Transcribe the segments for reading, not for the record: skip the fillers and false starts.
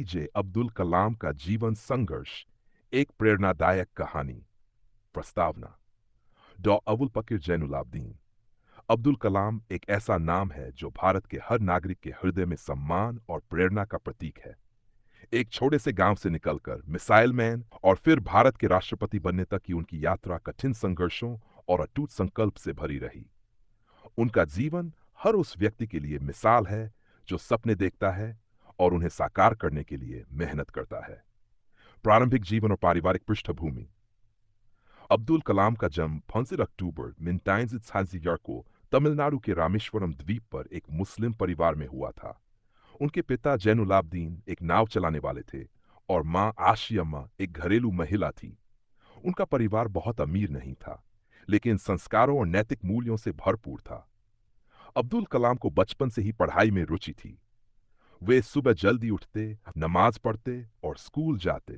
APJ Abdul Kalam का जीवन संघर्ष, एक प्रेरणादायक कहानी। प्रस्तावना। डॉ अबुल पकीर जैनुलाब्दीन। अब्दुल कलाम एक ऐसा नाम है जो भारत के हर नागरिक के हृदय में सम्मान और प्रेरणा का प्रतीक है। एक छोटे से गांव से निकलकर मिसाइल मैन और फिर भारत के राष्ट्रपति बनने तक की उनकी यात्रा कठिन संघर्षों और अटूट संकल्प से भरी रही। उनका जीवन हर उस व्यक्ति के लिए मिसाल है जो सपने देखता है और उन्हें साकार करने के लिए मेहनत करता है। प्रारंभिक जीवन और पारिवारिक पृष्ठभूमि। अब्दुल कलाम का जन्म 15 अक्टूबर 1960 को तमिलनाडु के रामेश्वरम द्वीप पर एक मुस्लिम परिवार में हुआ था। उनके पिता जैनुलाब्दीन एक नाव चलाने वाले थे और मां आशियम्मा एक घरेलू महिला थी। उनका परिवार बहुत अमीर नहीं था, लेकिन संस्कारों और नैतिक मूल्यों से भरपूर था। अब्दुल कलाम को बचपन से ही पढ़ाई में रुचि थी। वे सुबह जल्दी उठते, नमाज पढ़ते और स्कूल जाते।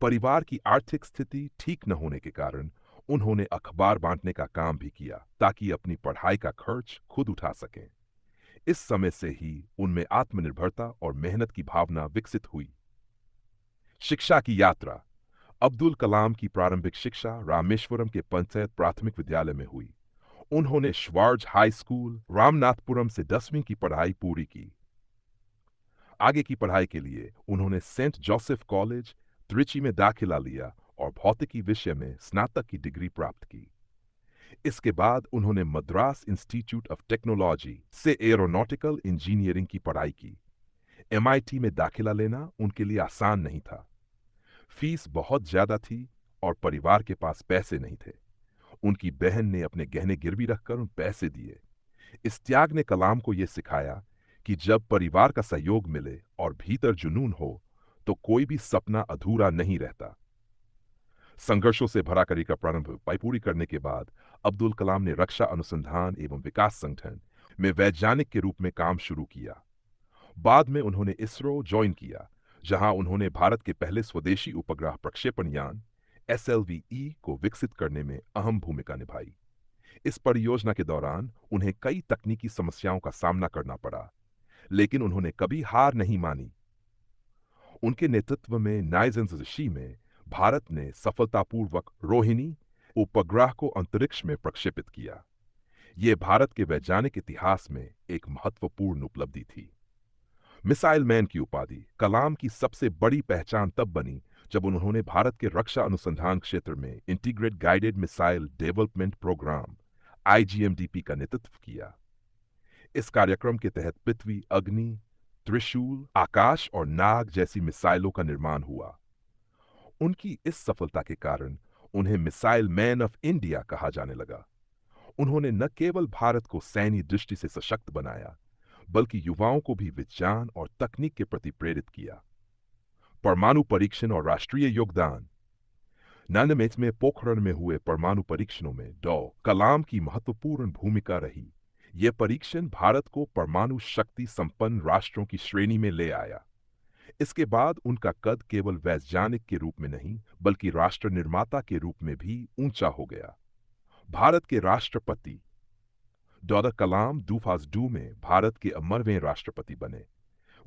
परिवार की आर्थिक स्थिति ठीक न होने के कारण उन्होंने अखबार बांटने का काम भी किया ताकि अपनी पढ़ाई का खर्च खुद उठा सकें। इस समय से ही उनमें आत्मनिर्भरता और मेहनत की भावना विकसित हुई। शिक्षा की यात्रा। अब्दुल कलाम की प्रारंभिक शिक्षा रामेश्वरम के पंचायत प्राथमिक विद्यालय में हुई। उन्होंने श्वार्ज हाई स्कूल रामनाथपुरम से 10वीं की पढ़ाई पूरी की। आगे की पढ़ाई के लिए उन्होंने सेंट जोसेफ कॉलेज त्रिची में दाखिला लिया और भौतिकी विषय में स्नातक की डिग्री प्राप्त की। इसके बाद उन्होंने मद्रास इंस्टीट्यूट ऑफ टेक्नोलॉजी से एरोनॉटिकल इंजीनियरिंग की पढ़ाई की। एमआईटी में दाखिला लेना उनके लिए आसान नहीं था। फीस बहुत ज्यादा थी और परिवार के पास पैसे नहीं थे। उनकी बहन ने अपने गहने गिरवी रखकर उन पैसे दिए। इस त्याग ने कलाम को यह सिखाया कि जब परिवार का सहयोग मिले और भीतर जुनून हो तो कोई भी सपना अधूरा नहीं रहता। संघर्षों से भरा करियर का प्रारंभ पूरी करने के बाद अब्दुल कलाम ने रक्षा अनुसंधान एवं विकास संगठन में वैज्ञानिक के रूप में काम शुरू किया। बाद में उन्होंने इसरो ज्वाइन किया, जहां उन्होंने भारत के पहले स्वदेशी उपग्रह प्रक्षेपण यान SLV-E को विकसित करने में अहम भूमिका निभाई। इस परियोजना के दौरान उन्हें कई तकनीकी समस्याओं का सामना करना पड़ा, लेकिन उन्होंने कभी हार नहीं मानी। उनके नेतृत्व में नाइजेंशी में भारत ने सफलतापूर्वक रोहिणी उपग्रह को अंतरिक्ष में प्रक्षेपित किया। यह भारत के वैज्ञानिक इतिहास में एक महत्वपूर्ण उपलब्धि थी। मिसाइल मैन की उपाधि कलाम की सबसे बड़ी पहचान तब बनी जब उन्होंने भारत के रक्षा अनुसंधान क्षेत्र में integrate guided missile development programme IGMDP का नेतृत्व किया। इस कार्यक्रम के तहत पृथ्वी, अग्नि, त्रिशूल, आकाश और नाग जैसी मिसाइलों का निर्माण हुआ। उनकी इस सफलता के कारण उन्हें मिसाइल मैन ऑफ इंडिया कहा जाने लगा। उन्होंने न केवल भारत को सैन्य दृष्टि से सशक्त बनाया, बल्कि युवाओं को भी विज्ञान और तकनीक के प्रति प्रेरित किया। परमाणु परीक्षण और राष्ट्रीय योगदान। 99 में पोखरण में हुए परमाणु परीक्षणों में डॉ कलाम की महत्वपूर्ण भूमिका रही। यह परीक्षण भारत को परमाणु शक्ति संपन्न राष्ट्रों की श्रेणी में ले आया। इसके बाद उनका कद केवल वैज्ञानिक के रूप में नहीं, बल्कि राष्ट्र निर्माता के रूप में भी ऊंचा हो गया। भारत के राष्ट्रपति। डॉ कलाम 2002 में भारत के 11वें राष्ट्रपति बने।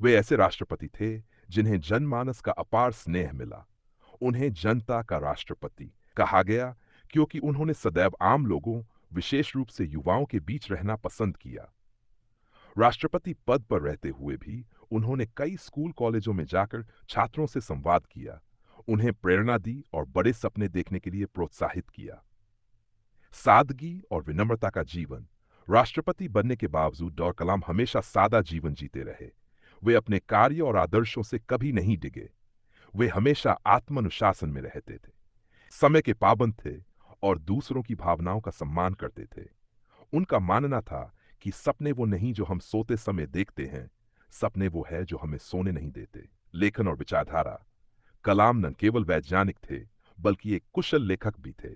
वे ऐसे राष्ट्रपति थे जिन्हें जनमानस का अपार स्नेह मिला। उन्हें जनता का राष्ट्रपति कहा गया क्योंकि उन्होंने सदैव आम लोगों, विशेष रूप से युवाओं के बीच रहना पसंद किया। राष्ट्रपति पद पर रहते हुए भी उन्होंने कई स्कूल कॉलेजों में जाकर छात्रों से संवाद किया, उन्हें प्रेरणा दी और बड़े सपने देखने के लिए प्रोत्साहित किया। सादगी और विनम्रता का जीवन। राष्ट्रपति बनने के बावजूद डॉ कलाम हमेशा सादा जीवन जीते रहे। वे अपने कार्य और आदर्शों से कभी नहीं डिगे। वे हमेशा आत्मानुशासन में रहते थे, समय के पाबंद थे और दूसरों की भावनाओं का सम्मान करते थे। उनका मानना था कि सपने वो नहीं जो हम सोते समय देखते हैं, सपने वो है जो हमें सोने नहीं देते। लेखन और विचारधारा। कलाम न केवल वैज्ञानिक थे, बल्कि एक कुशल लेखक भी थे।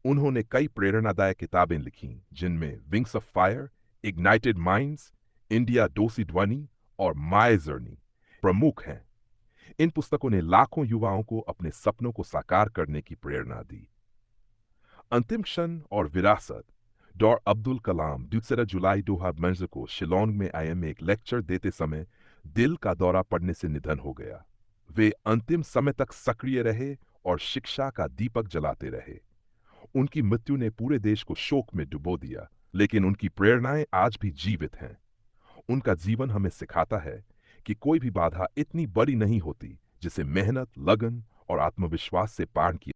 उन्होंने कई प्रेरणादायक किताबें लिखीं, जिनमें wings of fire, ignited minds, India डोसी ध्वनि और माय जर्नी प्रमुख हैं। इन पुस्तकों ने लाखों युवाओं को अपने सपनों को साकार करने की प्रेरणा दी। अंतिम क्षण और विरासत। डॉ अब्दुल कलाम 2 जुलाई 2005 को शिलोंग में IM में एक लेक्चर देते समय दिल का दौरा पड़ने से निधन हो गया। वे अंतिम समय तक सक्रिय रहे और शिक्षा का दीपक जलाते रहे। उनकी मृत्यु ने पूरे देश को शोक में डुबो दिया, लेकिन उनकी प्रेरणाएं आज भी जीवित हैं। उनका जीवन हमें सिखाता है कि कोई भी बाधा इतनी बड़ी नहीं होती जिसे मेहनत, लगन और आत्मविश्वास से पार किया